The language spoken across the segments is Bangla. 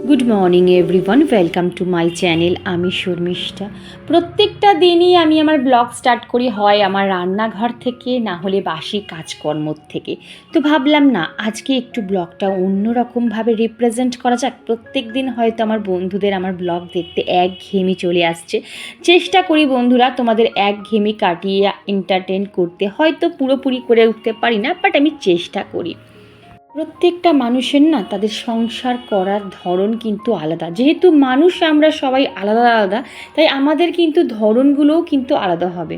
Good morning everyone, welcome to my channel. আমি শর্মিষ্ঠা। প্রত্যেকটা দিনই আমি আমার ব্লগ স্টার্ট করি হয় আমার রান্নাঘর থেকে, না হলে বাসি কাজকর্ম থেকে। তো ভাবলাম না, আজকে একটু ব্লগটা অন্যরকমভাবে রিপ্রেজেন্ট করা যাক। প্রত্যেক দিন হয়তো আমার বন্ধুদের আমার ব্লগ দেখতে একঘেয়েমি চলে আসছে। চেষ্টা করি বন্ধুরা তোমাদের একঘেয়েমি কাটিয়ে এন্টারটেন করতে। হয়তো পুরোপুরি করে উঠতে পারি না, বাট আমি চেষ্টা করি। প্রত্যেকটা মানুষের না তাদের সংসার করার ধরন কিন্তু আলাদা। যেহেতু মানুষ আমরা সবাই আলাদা আলাদা, তাই আমাদের কিন্তু ধরনগুলোও কিন্তু আলাদা হবে।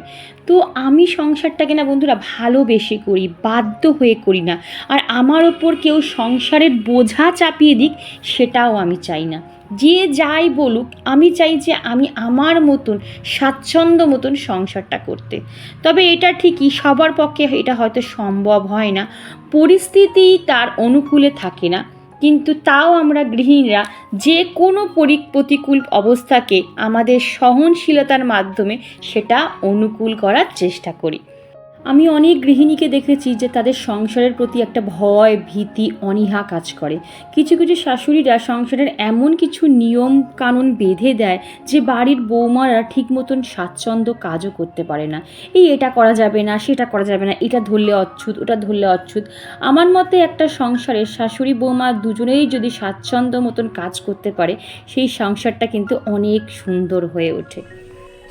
তো আমি সংসারটাকে না বন্ধুরা ভালোবেসে করি, বাধ্য হয়ে করি না। আর আমার ওপর কেউ সংসারের বোঝা চাপিয়ে দিক, সেটাও আমি চাই না। যে যাই বলুক, আমি চাই যে আমি আমার মতন স্বাচ্ছন্দ্য মতন সংসারটা করতে। তবে এটা ঠিকই সবার পক্ষে এটা হয়তো সম্ভব হয় না, পরিস্থিতি তার অনুকূলে থাকে না। কিন্তু তাও আমরা গৃহিণীরা যে কোনো প্রতিকূল অবস্থাকে আমাদের সহনশীলতার মাধ্যমে সেটা অনুকূল করার চেষ্টা করি। আমি অনেক গৃহিণীকে দেখেছি যে তাদের সংসারের প্রতি একটা ভয়, ভীতি, অনীহা কাজ করে। কিছু কিছু শাশুড়িরা সংসারের এমন কিছু নিয়ম কানুন বেঁধে দেয় যে বাড়ির বৌমারা ঠিক মতন স্বাচ্ছন্দ্য কাজও করতে পারে না। এটা করা যাবে না, সেটা করা যাবে না, এটা ধরলে অচ্ছুত, ওটা ধরলে অচ্ছুত। আমার মতে একটা সংসারের শাশুড়ি বৌমা দুজনেই যদি স্বাচ্ছন্দ্য মতন কাজ করতে পারে, সেই সংসারটা কিন্তু অনেক সুন্দর হয়ে ওঠে।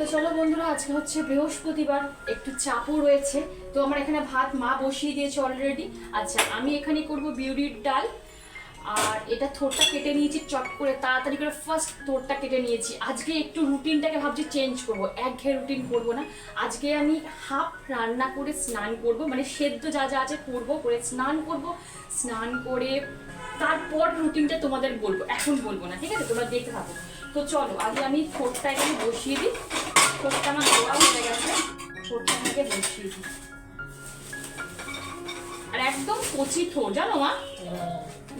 তো চলো বন্ধুরা, আজকে হচ্ছে বৃহস্পতিবার, একটু চাপও রয়েছে। তো আমার এখানে ভাত মা বসিয়ে দিয়েছে অলরেডি। আচ্ছা, আমি এখানে করব বিউলির ডাল। আর এটা থোরটা কেটে নিয়েছি চট করে, তাড়াতাড়ি করে ফার্স্ট থোরটা কেটে নিয়েছি। আজকে একটু রুটিনটাকে ভাবছি চেঞ্জ করবো, একঘেয়ে রুটিন করবো না। আজকে আমি হাফ রান্না করে স্নান করব, মানে সেদ্ধ যা যা আছে করবো, করে স্নান করব। স্নান করে তারপর রুটিনটা তোমাদের বলবো, এখন বলবো না, ঠিক আছে? তোমরা দেখতে থাকো। তো চলো, আগে আমি থোরটা এখানে বসিয়ে দিই। থোরটা আমার ধোয়া হয়ে গেছে, থোরটা আমাকে বসিয়ে দিই। আর একদম কচি থোর, জানো মা,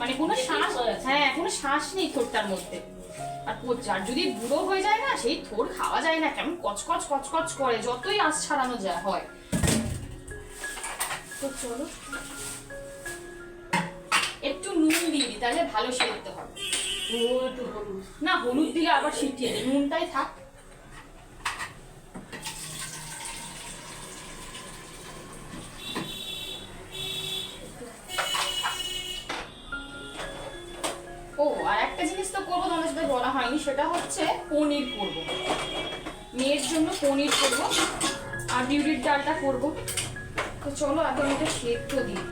মানে কোনো শ্বাস, হ্যাঁ কোনো শ্বাস নেই থোরটার মধ্যে। আর যার যদি বুড়ো হয়ে যায় না, সেই থোর খাওয়া যায় না, কেমন কচকচ কচকচ করে, যতই আঁশ ছাড়ানো যায় হয়। তো চলো একটু নুন দিয়ে দিই, তাহলে ভালো সিদ্ধ হবে। না, হলুদ দিলে আবার সিটিয়ে দিই, নুনটাই থাক। ও, আর একটা জিনিস তো করবো, তোমাদের সাথে বলা হয়নি, সেটা হচ্ছে পনির করব। মেয়ের জন্য পনির করব আর বিউলির ডালটা করব। তো চলো এখন এটা সেদ্ধ দিই।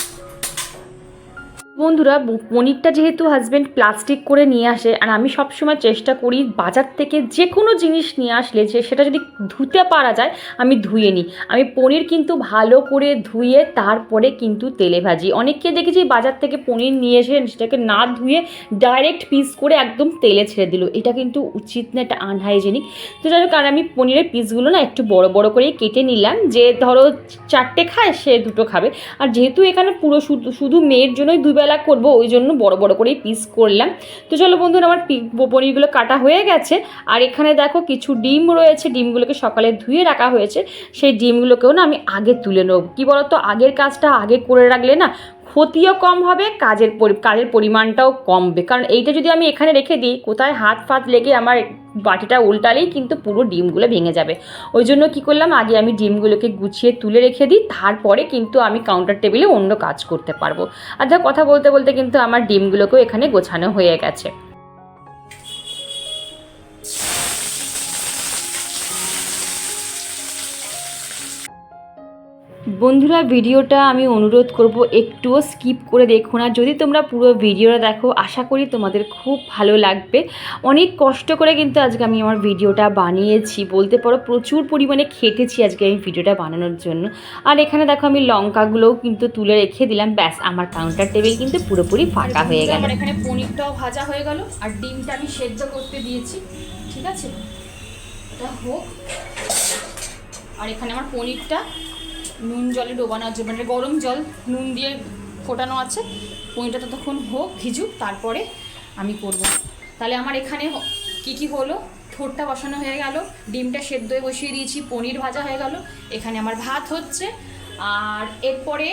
বন্ধুরা, পনিরটা যেহেতু হাজব্যান্ড প্লাস্টিক করে নিয়ে আসে, আর আমি সবসময় চেষ্টা করি বাজার থেকে যে কোনো জিনিস নিয়ে আসলে যে সেটা যদি ধুতে পারা যায় আমি ধুয়ে নিই। আমি পনির কিন্তু ভালো করে ধুয়ে তারপরে কিন্তু তেলে ভাজি। অনেককে দেখেছি বাজার থেকে পনির নিয়ে এসে সেটাকে না ধুয়ে ডাইরেক্ট পিস করে একদম তেলে ছেড়ে দিল। এটা কিন্তু উচিত না, এটা আনহাইজেনিক। তো যাই হোক, আর আমি পনিরের পিসগুলো না একটু বড় বড় করেই কেটে নিলাম। যে ধরো 4টে খায়, সে 2টো খাবে। আর যেহেতু এখানে পুরো শুধু মেয়ের জন্যই দুবেলা করবো, ওই জন্য বড় বড় করেই পিস করলাম। তো চলো বন্ধুরা, আমার পনিরগুলো কাটা হয়ে গেছে। আর এখানে দেখো কিছু ডিম রয়েছে, ডিমগুলোকে সকালে ধুয়ে রাখা হয়েছে। সেই ডিমগুলোকেও না আমি আগে তুলে নেব। কী বলতো, আগের কাজটা আগে করে রাখলে না ক্ষতিও কম হবে, কাজের পরিমাণটাও কমবে। কারণ এইটা যদি আমি এখানে রেখে দিই, কোথায় হাত ফাত লেগে আমার বাটিটা উল্টালেই কিন্তু পুরো ডিমগুলো ভেঙে যাবে। ওই জন্য কী করলাম, আগে আমি ডিমগুলোকে গুছিয়ে তুলে রেখে দিই, তারপরে কিন্তু আমি কাউন্টার টেবিলে অন্য কাজ করতে পারবো। আর যা কথা বলতে বলতে কিন্তু আমার ডিমগুলোকেও এখানে গোছানো হয়ে গেছে। বন্ধুরা, ভিডিওটা আমি অনুরোধ করব একটুও স্কিপ করে দেখো না। যদি তোমরা পুরো ভিডিওটা দেখো, আশা করি তোমাদের খুব ভালো লাগবে। অনেক কষ্ট করে কিন্তু আজকে আমি আমার ভিডিওটা বানিয়েছি, বলতে পারো প্রচুর পরিমাণে খেটেছি আজকে আমি ভিডিওটা বানানোর জন্য। আর এখানে দেখো আমি লঙ্কাগুলোও কিন্তু তুলে রেখে দিলাম। ব্যাস, আমার কাউন্টার টেবিল কিন্তু পুরোপুরি ফাঁকা হয়ে গেল। আমার এখানে পনিরটাও ভাজা হয়ে গেল, আর ডিমটা আমি সেদ্ধ করতে দিয়েছি। ঠিক আছে, এটা হোক। আর এখানে আমার পনিরটা নুন জলে ডোবানো আছে, মানে গরম জল নুন দিয়ে ফোটানো আছে। পনিরটা ততক্ষণ হোক, ভিজুক, তারপরে আমি করব। তাহলে আমার এখানে কি হলো, থোরটা বসানো হয়ে গেল, ডিমটা সেদ্ধ বসিয়ে দিয়েছি, পনির ভাজা হয়ে গেল, এখানে আমার ভাত হচ্ছে। আর এরপরে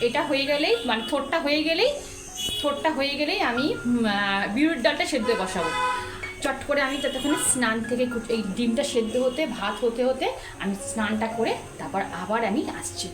এটা হয়ে গেলেই, মানে থোরটা হয়ে গেলেই ঠোঁটটা হয়ে গেলেই আমি বিউলির ডালটা সেদ্ধ বসাবো। চট করে আমি ততক্ষণে স্নান থেকে এই ডিমটা সেদ্ধ হতে ভাত হতে হতে আমি স্নানটা করে তারপর আবার আমি আসছি।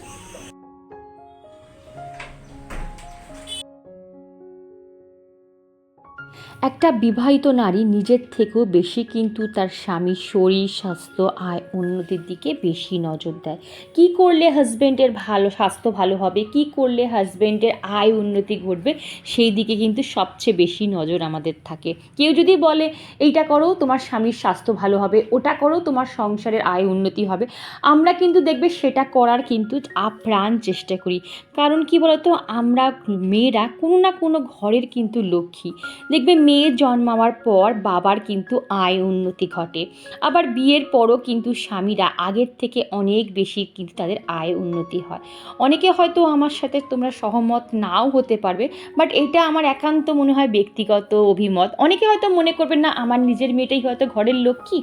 একটা বিবাহিত নারী নিজের থেকেও বেশি কিন্তু তার স্বামীর শরীর স্বাস্থ্য আয় উন্নতির দিকে বেশি নজর দেয়। কী করলে হাজব্যান্ডের ভালো স্বাস্থ্য ভালো হবে, কী করলে হাজব্যান্ডের আয় উন্নতি ঘটবে, সেই দিকে কিন্তু সবচেয়ে বেশি নজর আমাদের থাকে। কেউ যদি বলে এইটা করো তোমার স্বামীর স্বাস্থ্য ভালো হবে, ওটা করো তোমার সংসারের আয় উন্নতি হবে, আমরা কিন্তু দেখবে সেটা করার কিন্তু আপ্রাণ চেষ্টা করি। কারণ কি বলতো, আমরা মেয়েরা কোনো না কোনো ঘরের কিন্তু লক্ষ্মী। দেখবে মেয়ে জন্মাবার পর বাবার কিন্তু আয় উন্নতি ঘটে, আবার বিয়ের পরও কিন্তু স্বামীরা আগের থেকে অনেক বেশি কিন্তু তাদের আয় উন্নতি হয়। অনেকে হয়তো আমার সাথে তোমরা সহমত নাও হতে পারবে, বাট এটা আমার একান্ত মনে হয় ব্যক্তিগত অভিমত। অনেকে হয়তো মনে করবে না আমার নিজের মেয়েটাই হয়তো ঘরের লক্ষ্মী,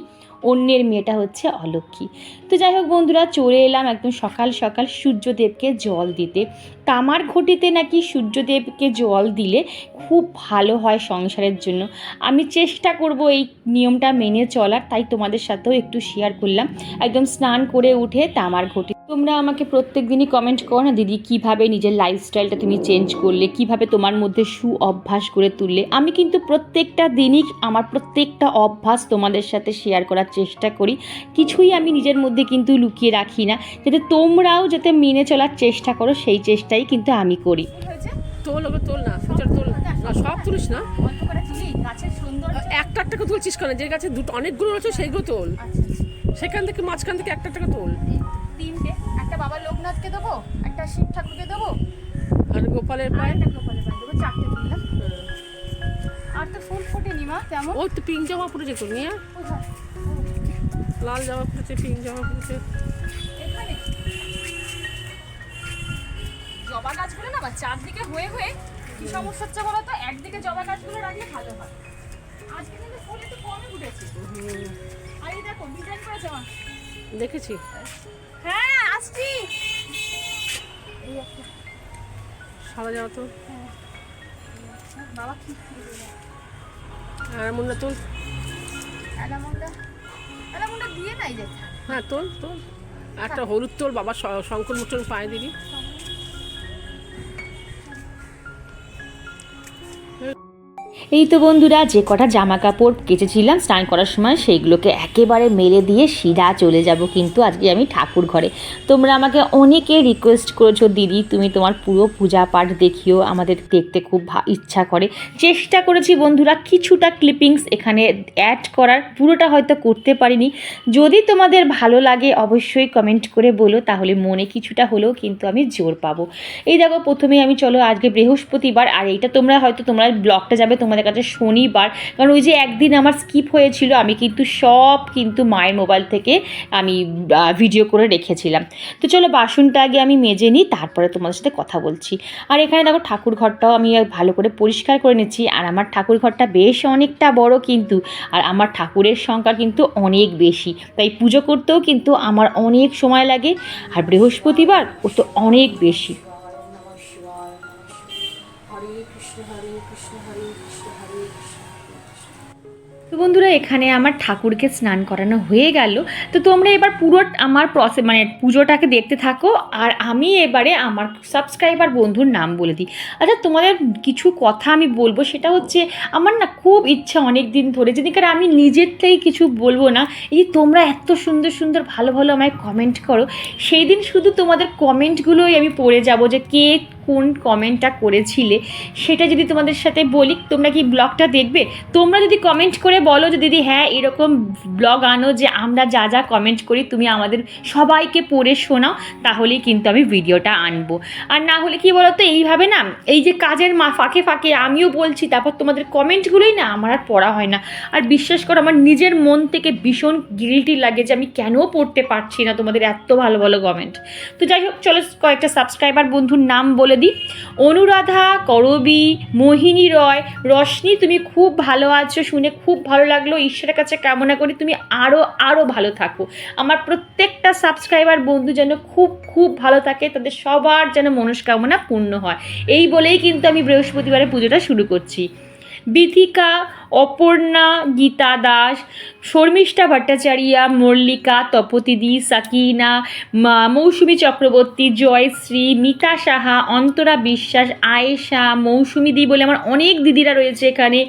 অন্যের মেয়েটা হচ্ছে অলক্ষ্মী। তো যাই হোক বন্ধুরা, চলে এলাম একদম সকাল সকাল সূর্যদেবকে জল দিতে। তামার ঘটিতে নাকি সূর্যদেবকে জল দিলে খুব ভালো হয় সংসারের জন্য। আমি চেষ্টা করব এই নিয়মটা মেনে চলার, তাই তোমাদের সাথেও একটু শেয়ার করলাম। একদম স্নান করে উঠে তামার ঘটি। তোমরা আমাকে প্রত্যেক দিনই কমেন্ট করো না, দিদি কীভাবে নিজের লাইফস্টাইলটা তুমি চেঞ্জ করলে, কীভাবে তোমার মধ্যে অভ্যাস করে তুললে। আমি কিন্তু প্রত্যেকটা দিনই আমার প্রত্যেকটা অভ্যাস তোমাদের সাথে শেয়ার করার চেষ্টা করি। কিছুই আমি নিজের মধ্যে কিন্তু লুকিয়ে রাখি না, যাতে তোমরাও যাতে মেনে চলার চেষ্টা করো, সেই চেষ্টাই কিন্তু আমি করি। তোল না সব তুলিস না, একটা একটা করে তুলছিস কেন? যে গাছে দুটো অনেকগুলো রয়েছে সেইগুলো তোল, সেখান থেকে মাঝখান থেকে একটা একটা তোল। তিনটে, একটা বাবা লোকনাথকে দেবো, একটা শিব ঠাকুরকে দেবো, আর গোপালের পায়ে দেবো, চারটে তুললাম। আর তো ফুল ফোটেনি মা তেমন। ওই তো পিঙ্ক জামা পরেছে তো নিয়ে, লাল জামা পরেছে, পিঙ্ক জামা পরেছে। এখানে জবা গাছগুলো না আমার চারদিকে হয়ে হয়ে কি সমস্যা হচ্ছে বলো তো, একদিকে জবা গাছগুলো রাখলে ভালো হয়। আজকে কিন্তু ফুল একটু কমই উঠেছে। আর এই দেখো ডিজাইন করেছে মা, দেখেছি। হ্যাঁ আসছি। এই একটা সাদা জামা তো বাবা কি আর মুন্ডা তোল, অ্যালামন্ডা দিয়ে নাই যে। হ্যাঁ তোল, একটা হলুদ তোল, বাবা শঙ্কর মোচন পায়ে দিবি। এই তো বন্ধুরা, যে কটা জামা কাপড় কেচেছিলাম স্নান করার সময় সেইগুলোকে একেবারে মেলে দিয়ে সিধা চলে যাব কিন্তু আজকে আমি ঠাকুর ঘরে। তোমরা আমাকে অনেকে রিকোয়েস্ট করেছো, দিদি তুমি তোমার পুরো পূজা পাঠ দেখিও, আমাদের দেখতে খুব ইচ্ছা করে। চেষ্টা করেছি বন্ধুরা কিছুটা ক্লিপিংস এখানে অ্যাড করার, পুরোটা হয়তো করতে পারিনি। যদি তোমাদের ভালো লাগে অবশ্যই কমেন্ট করে বলো, তাহলে মনে কিছুটা হলেও কিন্তু আমি জোর পাবো। এই দেখো প্রথমেই আমি চলো, আজকে বৃহস্পতিবার, আর এইটা তোমরা ব্লগটা যাবে তোমাদের কাছে শনিবার, কারণ ওই যে একদিন আমার স্কিপ হয়েছিল, আমি কিন্তু সব কিন্তু মায়ের মোবাইল থেকে আমি ভিডিও করে রেখেছিলাম। তো চলো বাসনটা আগে আমি মেজে নিই, তারপরে তোমাদের সাথে কথা বলছি। আর এখানে দেখো ঠাকুর ঘরটাও আমি ভালো করে পরিষ্কার করে নিচ্ছি। আর আমার ঠাকুর ঘরটা বেশ অনেকটা বড় কিন্তু, আর আমার ঠাকুরের সংখ্যা কিন্তু অনেক বেশি, তাই পুজো করতেও কিন্তু আমার অনেক সময় লাগে। আর বৃহস্পতিবার ও তো অনেক বেশি। তো বন্ধুরা, এখানে আমার ঠাকুরকে স্নান করানো হয়ে গেল। তো তোমরা এবার পুরো আমার পুজোটাকে দেখতে থাকো, আর আমি এবারে আমার সাবস্ক্রাইবার বন্ধুর নাম বলে দিই। আচ্ছা, তোমাদের কিছু কথা আমি বলবো, সেটা হচ্ছে আমার না খুব ইচ্ছা অনেক দিন ধরে, যেদিনকার আমি নিজের থেকে কিছু বলবো না, এই তোমরা এত সুন্দর সুন্দর ভালো ভালো আমায় কমেন্ট করো, সেই দিন শুধু তোমাদের কমেন্টগুলোই আমি পড়ে যাব, যে কে কোন কমেন্টটা করেছিলে সেটা যদি তোমাদের সাথে বলি। তোমরা কি ব্লগটা দেখবে? তোমরা যদি কমেন্ট করে বলো যে দিদি হ্যাঁ এরকম ব্লগ আনো, যে আমরা যা যা কমেন্ট করি তুমি আমাদের সবাইকে পড়ে শোনাও, তাহলেই কিন্তু আমি ভিডিওটা আনবো। আর না হলে কি বলো তো, এইভাবে না এই যে কাজের ফাঁকে ফাঁকে আমিও বলছি, তারপর তোমাদের কমেন্টগুলোই না আমার আর পড়া হয় না। আর বিশ্বাস করো, আমার নিজের মন থেকে ভীষণ গিল্টি লাগে যে আমি কেন পড়তে পারছি না তোমাদের এত ভালো ভালো কমেন্ট। তো যাই হোক চলো, কয়েকটা সাবস্ক্রাইবার বন্ধুর নাম বলে দ্বিবেদী। অনুরাধা, করবী, মোহিনী রয়, রশ্মি, তুমি খুব ভালো আছো, শুনে খুব ভালো লাগলো। ঈশ্বরের কাছে কামনা করি তুমি আরও ভালো থাকো। আমার প্রত্যেকটা সাবস্ক্রাইবার বন্ধু যেন খুব খুব ভালো থাকে, তাদের সবার যেন মনস্কামনা পূর্ণ হয়, এই বলেই কিন্তু আমি বৃহস্পতিবারে পুজোটা শুরু করছি। বিথিকা, অপর্ণা, গীতা দাস, শর্মিষ্ঠা ভট্টাচার্যা, মল্লিকা, তপতিদি, সাকিনা, মৌসুমী চক্রবর্তী, জয়শ্রী, মিতা সাহা, অন্তরা বিশ্বাস, আয়েশা, মৌসুমী দি বলে আমার অনেক দিদিরা রয়েছে এখানে,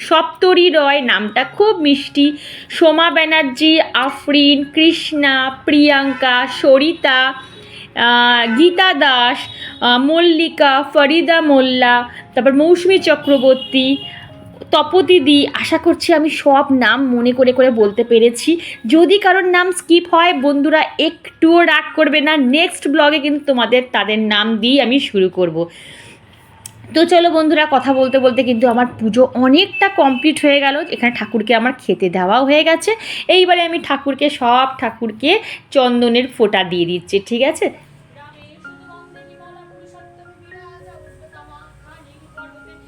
সপ্তরী রয়, নামটা খুব মিষ্টি, সোমা ব্যানার্জি, আফরিন, কৃষ্ণা, প্রিয়াঙ্কা, সরিতা, গীতা দাস, মল্লিকা, ফরিদা মোল্লা, তারপর মৌসুমী চক্রবর্তী, তপতিদি। আশা করছি আমি সব নাম মনে করে করে বলতে পেরেছি। যদি কারোর নাম স্কিপ হয় বন্ধুরা একটুও রাগ করবে না, নেক্সট ব্লগে কিন্তু তাদের নাম দিয়ে আমি শুরু করব। তো চলো বন্ধুরা, কথা বলতে বলতে কিন্তু আমার পুজো অনেকটা কমপ্লিট হয়ে গেল। এখানে ঠাকুরকে আমার খেতে দেওয়াও হয়ে গেছে। এইবারে আমি সব ঠাকুরকে চন্দনের ফোঁটা দিয়ে দিচ্ছি, ঠিক আছে।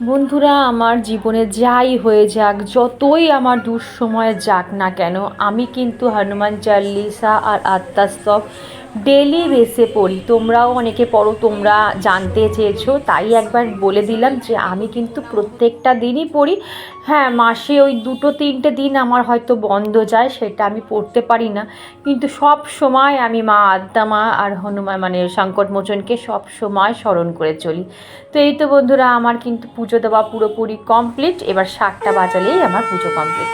বন্ধুরা, আমার জীবনে যাই হয়ে যাক, যতই আমার দুঃসময় যাক না কেন, আমি কিন্তু হনুমান চালিসা আর আত্মাস্তব ডেলি বেসে পড়ি। তোমরাও অনেকে পড়ো, তোমরা জানতে চেয়েছো, তাই একবার বলে দিলাম যে আমি কিন্তু প্রত্যেকটা দিনই পড়ি। হ্যাঁ, মাসে ওই 2-3টে দিন আমার হয়তো বন্ধ যায়, সেটা আমি পড়তে পারি না, কিন্তু সব সময় আমি মা আদ্যামা আর হনুমান সংকটমোচনকে সব সময় স্মরণ করে চলি। তো এই তো বন্ধুরা, আমার কিন্তু পুজো দেওয়া পুরোপুরি কমপ্লিট। এবার 7টা বাজালেই আমার পুজো কমপ্লিট।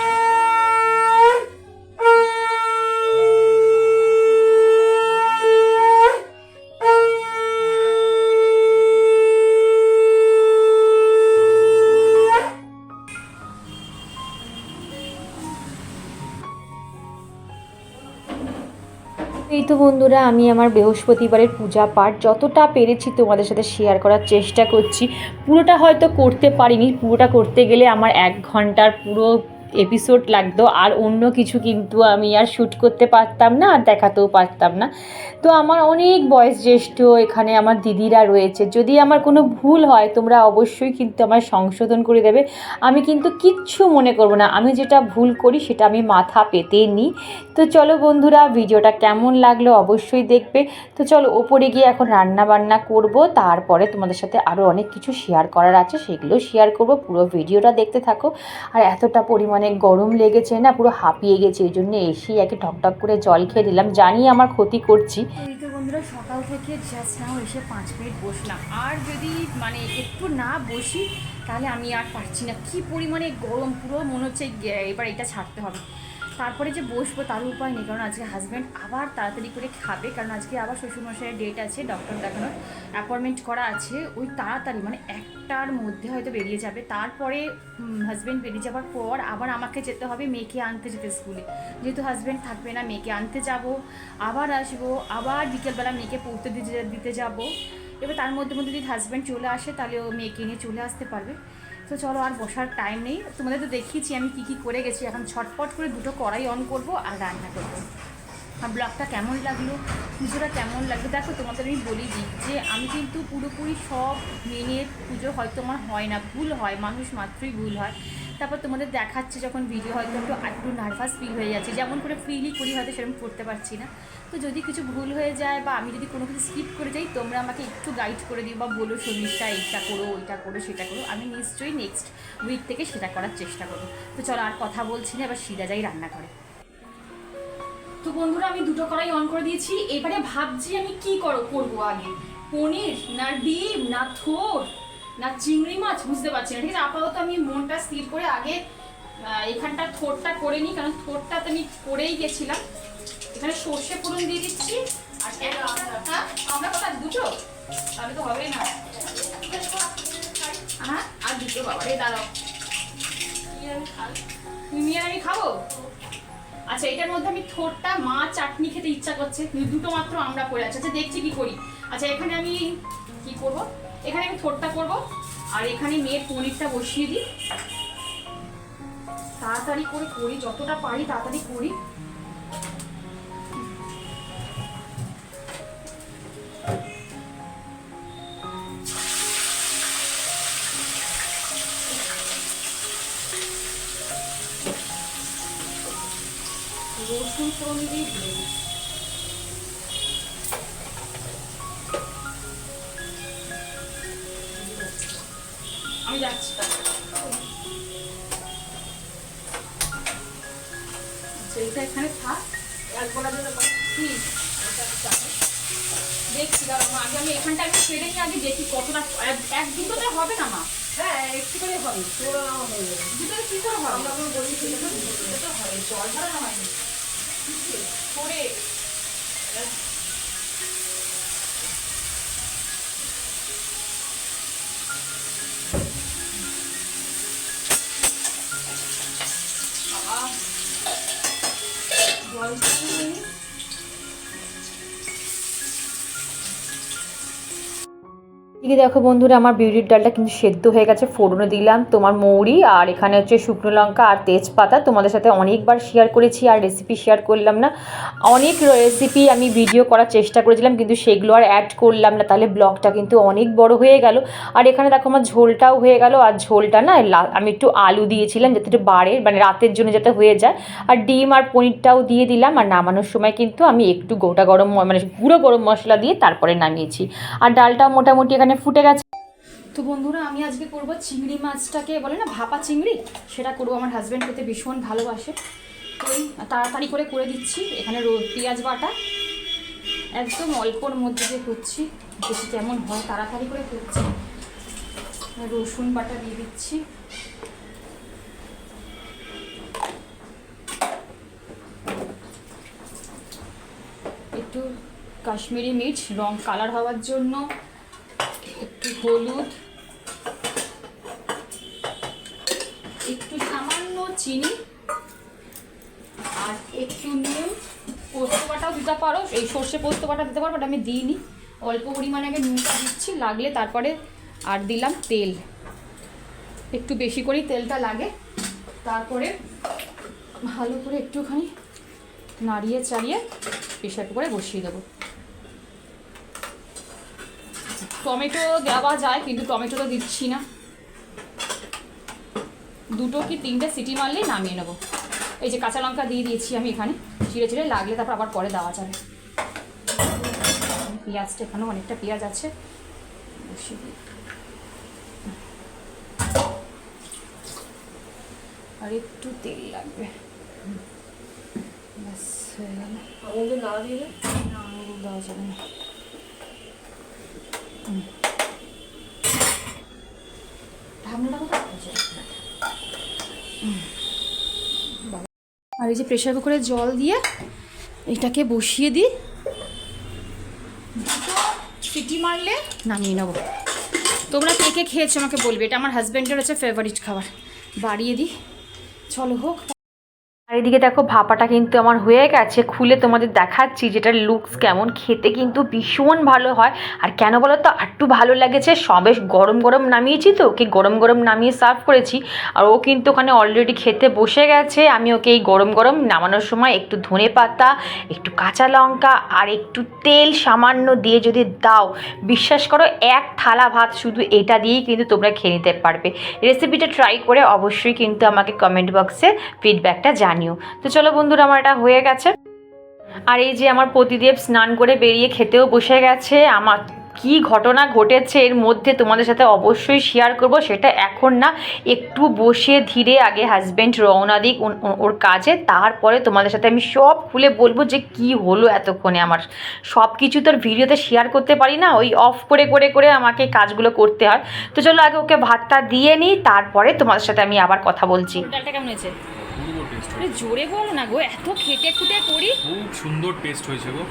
এই তো বন্ধুরা, আমি আমার বৃহস্পতিবারের পূজা পাঠ যতটা পেরেছি তোমাদের সাথে শেয়ার করার চেষ্টা করছি। পুরোটা হয়তো করতে পারিনি, পুরোটা করতে গেলে আমার 1 ঘন্টার পুরো এপিসোড লাগতো, আর অন্য কিছু কিন্তু আমি আর শ্যুট করতে পারতাম না, আর দেখাতেও পারতাম না। তো আমার অনেক বয়োজ্যেষ্ঠ এখানে আমার দিদিরা রয়েছে, যদি আমার কোনো ভুল হয় তোমরা অবশ্যই কিন্তু আমার সংশোধন করে দেবে। আমি কিন্তু কিচ্ছু মনে করব না, আমি যেটা ভুল করি সেটা আমি মাথা পেতে নিই। তো চলো বন্ধুরা, ভিডিওটা কেমন লাগলো অবশ্যই দেখবে। তো চলো ওপরে গিয়ে এখন রান্না বান্না করব, তারপরে তোমাদের সাথে আরও অনেক কিছু শেয়ার করার আছে, সেগুলো শেয়ার করব। পুরো ভিডিওটা দেখতে থাকো। আর এতটা পরিমাণে গরম লেগেছে না, পুরো হাঁপিয়ে গেছে, এই জন্য এসেই একে ঠকঠক করে জল খেয়ে দিলাম, জানি আমার ক্ষতি করছি। এই তো বন্ধুরা, সকাল থেকে জাস্ট নাও এসে 5 মিনিট বসলাম, আর যদি একটু না বসি তাহলে আমি আর পারছি না, কি পরিমাণে গরম, পুরো মনে হচ্ছে এবার এটা ছাড়তে হবে। তারপরে যে বসবো তার উপায় নেই, কারণ আজকে হাজব্যান্ড আবার তাড়াতাড়ি করে খাবে, কারণ আজকে আবার শ্বশুরমশাইয়ের ডেট আছে, ডক্টর দেখানোর অ্যাপয়েন্টমেন্ট করা আছে। ওই তাড়াতাড়ি 1টার মধ্যে হয়তো বেরিয়ে যাবে। তারপরে হাজব্যান্ড বেরিয়ে যাওয়ার পর আবার আমাকে যেতে হবে মেয়েকে আনতে যেতে স্কুলে, যেহেতু হাজব্যান্ড থাকবে না, মেয়েকে আনতে যাব, আবার আসবো, আবার বিকেলবেলা মেয়েকে পড়তে দিতে যাব। এবার তার মধ্যে যদি হাজব্যান্ড চলে আসে তাহলে ও মেয়েকে নিয়ে চলে আসতে পারবে। তো চলো, আর বসার টাইম নেই, তোমাদের তো দেখিয়েছি আমি কী করে গেছি। এখন ছটপট করে 2টো কড়াই অন করব আর রান্না করবো। আর ব্লগটা কেমন লাগলো, পুজোটা কেমন লাগলো, দেখো তোমাদের আমি বলি দিই যে আমি কিন্তু পুরোপুরি সব মেনে পুজো হয়তো আমার হয় না, ভুল হয়, মানুষ মাত্রই ভুল হয়। তারপর তোমাদের দেখাচ্ছে যখন ভিডিও হয়তো একটু নার্ভাস ফিল হয়ে যাচ্ছে, যেমন করে ফিলই করি হয়তো সেরকম করতে পারছি না। তো যদি কিছু ভুল হয়ে যায় বা আমি যদি কোনো কিছু স্কিপ করে যাই, তোমরা আমাকে একটু গাইড করে দিও বা বলো শর্মিষ্ঠা এইটা করো, ওইটা করো, সেটা করো, আমি নিশ্চয়ই নেক্সট উইক থেকে সেটা করার চেষ্টা করবো। তো চলো আর কথা বলছি না, এবার সিধা যাই রান্না করে। তো বন্ধুরা, আমি 2টো কড়াই অন করে দিয়েছি। এবারে ভাবছি আমি কি করবো আগে, পনির না ডিম না থোর না চিংড়ি মাছ, বুঝতে পারছি না। ঠিক আছে, আপাতত আমি মনটা স্থির করে আগে এখানটা থোরটা করে নিই, কারণ থোরটা তো আমি করেই গেছিলাম। এখানে সর্ষে ফোড়ন দিয়ে দিচ্ছি। আর আমরা কথা 2টো তাহলে তো হবেই না। হ্যাঁ, আর 2টো, বাবা রে দাঁড়াও, তুমি আর আমি খাবো। আচ্ছা, এটার মধ্যে আমি থোরটা মা চাটনি খেতে ইচ্ছা করছে, 2টো মাত্র আমরা করে আছে। আচ্ছা, দেখছি কি করি। আচ্ছা, এখানে আমি কি করব, এখানে আমি থোরটা করব, আর এখানে মেয়ের পনিরটা বসিয়ে দিই। তাড়াতাড়ি করে করি, যতটা পারি তাড়াতাড়ি করি। রসুন ফোড়ন দিয়ে ভেজে নিই। আমি যাচ্ছি সেইটা এখানে থাক। একবার দেখছি দাঁড়াবো আগে, আমি এখানটা আমি ছেড়ে নিয়ে আগে দেখি কতটা, এক দুটোতে হবে না মা? হ্যাঁ একটু করে হবে, দুটোতে কি করে হবে? আমরা বলি তো হবে, জল ধরানো হয়নি করে। এদিকে দেখো বন্ধুরা, আমার বিউলির ডালটা কিন্তু সেদ্ধ হয়ে গেছে। ফোড়নে দিলাম তোমার মৌরি, আর এখানে হচ্ছে শুকনো লঙ্কা আর তেজপাতা। তোমাদের সাথে অনেকবার শেয়ার করেছি আর রেসিপি শেয়ার করলাম না। অনেক রেসিপি আমি ভিডিও করার চেষ্টা করেছিলাম, কিন্তু সেগুলো আর অ্যাড করলাম না, তাহলে ব্লগটা কিন্তু অনেক বড় হয়ে গেল। আর এখানে দেখো আমার ঝোলটাও হয়ে গেল। আর ঝোলটা না আমি একটু আলু দিয়েছিলাম যাতে একটু বাড়ে, মানে রাতের জন্য যাতে হয়ে যায়। আর ডিম আর পনিরটাও দিয়ে দিলাম। আর নামানোর সময় কিন্তু আমি একটু গোটা গরম মানে গুঁড়ো গরম মশলা দিয়ে তারপরে নামিয়েছি। আর ডালটাও মোটামুটি এখানে ফুটে গেছে। তো বন্ধুরা, আমি আজকে করব চিংড়ি মাছটাকে বলে না ভাপা চিংড়ি, সেটা করবো। আমার হাজব্যান্ড খেতে ভীষণ ভালোবাসে, তো এই তাড়াতাড়ি করে দিচ্ছি। এখানে পেঁয়াজ বাটা একদম অল্পর মধ্যে দিয়ে করছি, বেশি কেমন হয়, তাড়াতাড়ি করে করছি। রসুন বাটা দিয়ে দিচ্ছি, একটু কাশ্মীরি মির্চ রং কালার হওয়ার জন্য, একটু হলুদ, একটু সামান্য চিনি, আর একটু নুন। পোস্ত বাটাও দিতে পারো, এই সর্ষে পোস্ত বাটা দিতে পারো, বাট আমি দিইনি। অল্প পরিমাণে আগে নুনটা দিচ্ছি, লাগলে তারপরে আর দিলাম তেল, একটু বেশি করেই তেলটা লাগে। তারপরে ভালো করে একটুখানি নাড়িয়ে চাড়িয়ে প্রেসার কুকারে বসিয়ে দেবো। টমেটো দেওয়া যায়, কিন্তু টমেটো তো দিচ্ছি না। দুটো কি তিনটে সিটি মারলেই নামিয়ে নেবো। এই যে কাঁচা লঙ্কা দিয়ে দিয়েছি আমি এখানে, চিড়ে চিড়ে, লাগলে তারপর আবার পরে দেওয়া যাবে। পেঁয়াজটা এখানেও অনেকটা পেঁয়াজ আছে, বসিয়ে দিই। আর একটু তেল লাগবে, ব্যাস হয়ে গেল। আঙুল না দিলে না, আঙুল দেওয়া যাবে না। ঢাকনাটা কোথায় আছে? আর এই যে প্রেশার কুকারে জল দিয়ে এটাকে বসিয়ে দিই, সিটি মারলে নামিয়ে নেবো। তোমরা কে কে খেয়েছো আমাকে বলবে, এটা আমার হাজব্যান্ডের হচ্ছে ফেভারিট খাবার। বাড়িয়ে দিই, চলো হোক। আর এদিকে দেখো ভাপাটা কিন্তু আমার হয়ে গেছে, খুলে তোমাদের দেখাচ্ছি যেটার লুকস কেমন। খেতে কিন্তু ভীষণ ভালো হয়। আর কেন বলো তো, একটু ভালো লেগেছে, সবে গরম গরম নামিয়েছি তো, ওকে গরম গরম নামিয়ে সার্ভ করেছি। আর ও কিন্তু ওখানে অলরেডি খেতে বসে গেছে। আমি ওকে এই গরম গরম নামানোর সময় একটু ধনে পাতা, একটু কাঁচা লঙ্কা আর একটু তেল সামান্য দিয়ে যদি দাও, বিশ্বাস করো এক থালা ভাত শুধু এটা দিয়েই কিন্তু তোমরা খেয়ে নিতে পারবে। রেসিপিটা ট্রাই করে অবশ্যই কিন্তু আমাকে কমেন্ট বক্সে ফিডব্যাকটা জানিও। তো চলো বন্ধুরা, আমার এটা হয়ে গেছে। আর এই যে আমার পতিদেব স্নান করে বেরিয়ে খেতেও বসে গেছে। আমার কি ঘটনা ঘটেছে এর মধ্যে তোমাদের সাথে অবশ্যই শেয়ার করব, সেটা এখন না, একটু বসে ধীরে আগে হাজব্যান্ড রওনা দিক ওর কাজে, তারপরে তোমাদের সাথে আমি সব খুলে বলবো যে কি হলো এতক্ষণে। আমার সব কিছু তোর ভিডিওতে শেয়ার করতে পারি না, ওই অফ করে করে করে আমাকে কাজগুলো করতে হয়। তো চলো আগে ওকে ভাতটা দিয়ে নিই, তারপরে তোমাদের সাথে আমি আবার কথা বলছি। ডালটা কেমন হয়েছে? পূর্ব টেস্ট আরে জোরে বলো না গো, এত খেটে খুটে করি। খুব সুন্দর টেস্ট হয়েছে গো।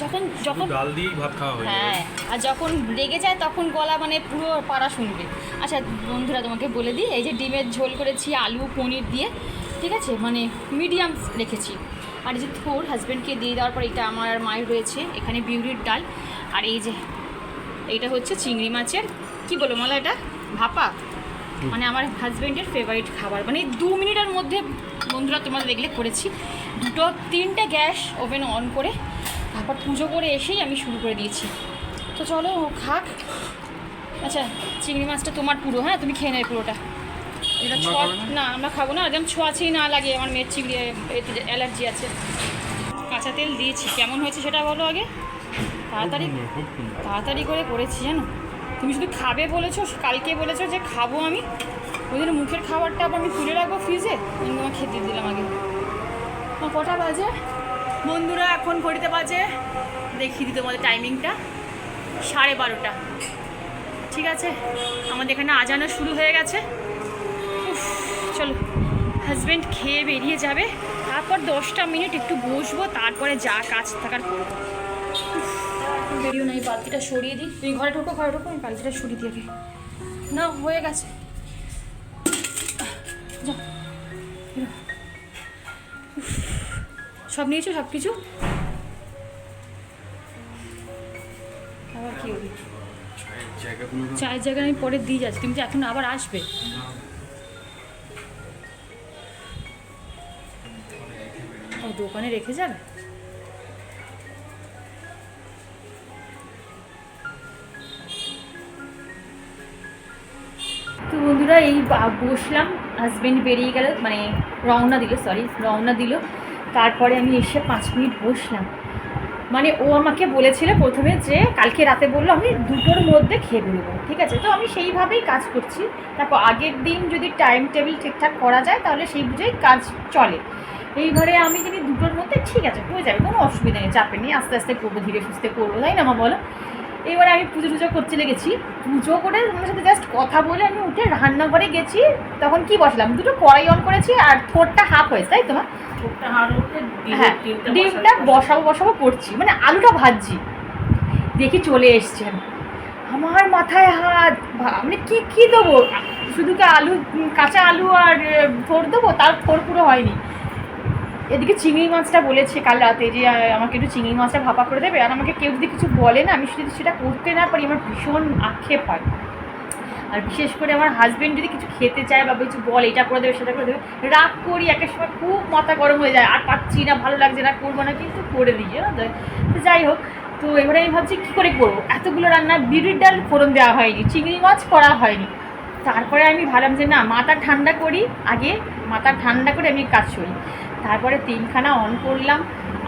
যখন শুধু ডাল দিয়েই ভাত খাওয়া হয়ে যাবে। হ্যাঁ, আর যখন রেগে যায় তখন গলা মানে পুরো পাড়া শুনবে। আচ্ছা বন্ধুরা, তোমাকে বলে দিই, এই যে ডিমের ঝোল করেছি আলু পনির দিয়ে, ঠিক আছে, মানে মিডিয়াম রেখেছি। আর এই যে থোর হাজব্যান্ডকে দিয়ে দেওয়ার পর এটা আমার আর মায়ের রয়েছে। এখানে বিউলির ডাল, আর এই যে এইটা হচ্ছে চিংড়ি মাছের কি বলো মালা, এটা ভাপা, মানে আমার হাজব্যান্ডের ফেভারিট খাবার। মানে 2 মিনিটের মধ্যে বন্ধুরা তোমরা দেখলে করেছি। 2-3টে গ্যাস ওভেন অন করে তারপর পুজো করে এসেই আমি শুরু করে দিয়েছি। তো চলো ও খাক। আচ্ছা চিংড়ি মাছটা তোমার পুরো, হ্যাঁ তুমি খেয়ে নেবে পুরোটা। এটা তোমরা ছোঁয়া খাবে না? না, আমরা খাবো না, একদম ছোঁয়াছেই না লাগে, আমার মেয়ের চিংড়ি এতে অ্যালার্জি আছে। কাঁচা তেল দিয়েছি, কেমন হয়েছে সেটা বলো আগে। তাড়াতাড়ি খুব সুন্দর। তাড়াতাড়ি করে করেছি জানো। তুমি শুধু খাবে বলেছো, কালকে বলেছো যে খাবো আমি, ওই জন্য মুখের খাবারটা আবার আমি তুলে রাখবো ফ্রিজে, আমি তোমার খেতে দিলাম আগে। কটা বাজে বন্ধুরা? এখন ঘড়িতে বাজে, দেখিয়ে দিই তোমাদের টাইমিংটা, 12:30। ঠিক আছে, আমাদের এখানে আজানো শুরু হয়ে গেছে। উফ, চলো, হাজব্যান্ড খেয়ে বেরিয়ে যাবে, তারপর 10টা মিনিট একটু বসবো, তারপরে যা কাজ থাকার করবো। বেরিয়েও নাই, বালতিটা সরিয়ে দিই। তুমি ঘরে ঢোকো, আমি বালতিটা সরিয়ে দিয়ে না, হয়ে গেছে। যাও, বেরো। উফ, সব নিয়েছো সব কিছু? আবার কি হবে? জায়গাগুলো তো- চায়ের জায়গায় আমি পরে দিয়ে যাচ্ছি, তুমি তো এখন আবার আসবে। ও দোকানে রেখে যাবে? তো বন্ধুরা এই বসলাম, হাজব্যান্ড বেরিয়ে গেল, মানে রওনা দিল। তারপরে আমি এসে 5 মিনিট বসলাম। মানে ও আমাকে বলেছিল প্রথমে যে কালকে রাতে বললো আমি 2টোর মধ্যে খেয়ে বেরোবো, ঠিক আছে, তো আমি সেইভাবেই কাজ করছি। তারপর আগের দিন যদি টাইম টেবিল ঠিকঠাক করা যায় তাহলে সেই বুঝেই কাজ চলে। এইবারে আমি যদি 2টোর মধ্যে ঠিক আছে হয়ে যাবে, কোনো অসুবিধা নেই, চাপে নেই, আস্তে আস্তে করবো, ধীরে সুস্থে করবো, তাই না মা বলো। এবারে আমি পুজো করতে লেগেছি, পুজো করে তোমার সাথে জাস্ট কথা বলে আমি উঠে রান্নাঘরে গেছি। তখন কি বসলাম, 2টো কড়াই অন করেছি, আর থোড়টা হাফ হয়েছে, তাই তোমার। হ্যাঁ, ডিমটা বসাবো করছি, মানে আলুটা ভাজছি, দেখি চলে এসছেন। আমার মাথায় হাত, মানে কি দেবো, শুধু কি আলু, কাঁচা আলু আর থোড় দেবো, তার থোড় পুরো হয়নি। এদিকে চিংড়ি মাছটা বলেছে কাল রাতে যে আমাকে একটু চিংড়ি মাছটা ভাপা করে দেবে, আর আমাকে কেউ যদি কিছু বলে না, আমি যদি সেটা করতে না পারি আমার ভীষণ আক্ষেপ হয়। আর বিশেষ করে আমার হাজব্যান্ড যদি কিছু খেতে চায় বা কিছু বলে এটা করে দেবে সেটা করে দেবে, রাগ করি, একের সময় খুব মাথা গরম হয়ে যায়, আর পাচ্ছি না, ভালো লাগছে না, করবো না, কিন্তু করে দিই, জানো তো। তো যাই হোক, তো এবারে আমি ভাবছি কী করে করবো, এতগুলো রান্না, বিউলির ডাল ফোড়ন দেওয়া হয়নি, চিংড়ি মাছ করা হয়নি। তারপরে আমি ভাবলাম যে না, মাথা ঠান্ডা করি আগে, মাথা ঠান্ডা করে আমি কাজ করি। তারপরে 3খানা অন করলাম,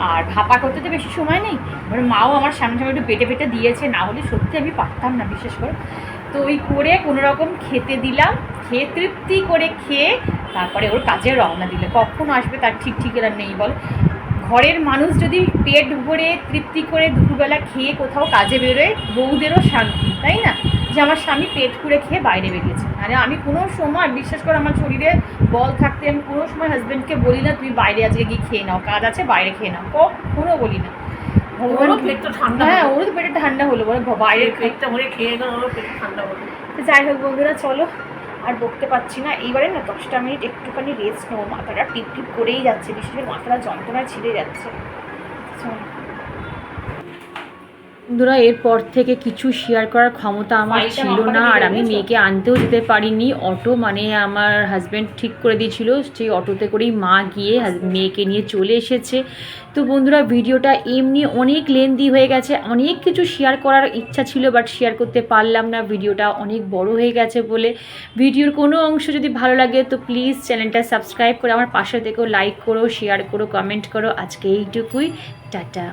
আর ভাপা করতে তো বেশি সময় নেই। এবার মাও আমার সামনে একটু বেটে দিয়েছে, না হলে সত্যি আমি পারতাম না, বিশেষ করে। তো ওই করে কোনো রকম খেতে দিলাম, খেয়ে তৃপ্তি করে খেয়ে তারপরে ওর কাজে রওনা দিলে। কখন আসবে তার ঠিক ঠিকানা নেই বল। ঘরের মানুষ যদি পেট ভরে তৃপ্তি করে দুপুরবেলা খেয়ে কোথাও কাজে বেরোয়, বউদেরও শান্তি, তাই না, যে আমার স্বামী পেট পুরে খেয়ে বাইরে বেরিয়েছে। আরে আমি কোনো সময়, বিশ্বাস করে আমার শরীরে বল থাকতে আমি কোনো সময় হাজব্যান্ডকে বলি না তুমি বাইরে আজকে গিয়ে খেয়ে নাও, কাজ আছে বাইরে খেয়ে নাও, কখনো বলি না। ওরও পেটটা ঠান্ডা হ্যাঁ, হলো। ওরও তো পেটে ঠান্ডা হলো, বলে বাইরের পেটটা ভরে খেয়ে গেল, ওরও পেটটা ঠান্ডা হলো। তো যাই হোক বন্ধুরা, চলো আর বকতে পারছি না। এইবারে না 10টা মিনিট একটুখানি রেস্ট নেবো, মাথাটা টিপ করেই যাচ্ছে, বিশেষ করে মাথাটা যন্ত্রণায় ছিঁড়ে যাচ্ছে। চলো বন্ধুরা, এরপর থেকে কিছু শেয়ার করার ক্ষমতা আমার ছিল না, আর আমি মেয়েকে আনতেও যেতে পারিনি। অটো মানে আমার হাজব্যান্ড ঠিক করে দিয়েছিল, সেই অটোতে করেই মা গিয়ে মেয়েকে নিয়ে চলে এসেছে। তো বন্ধুরা, ভিডিওটা এমনি অনেক লেন্দি হয়ে গেছে, অনেক কিছু শেয়ার করার ইচ্ছা ছিল বাট শেয়ার করতে পারলাম না, ভিডিওটা অনেক বড় হয়ে গেছে বলে। ভিডিওর কোনো অংশ যদি ভালো লাগে তো প্লিজ চ্যানেলটা সাবস্ক্রাইব করে আমার পাশে থেকেও, লাইক করো, শেয়ার করো, কমেন্ট করো। আজকে এইটুকুই, টাটা।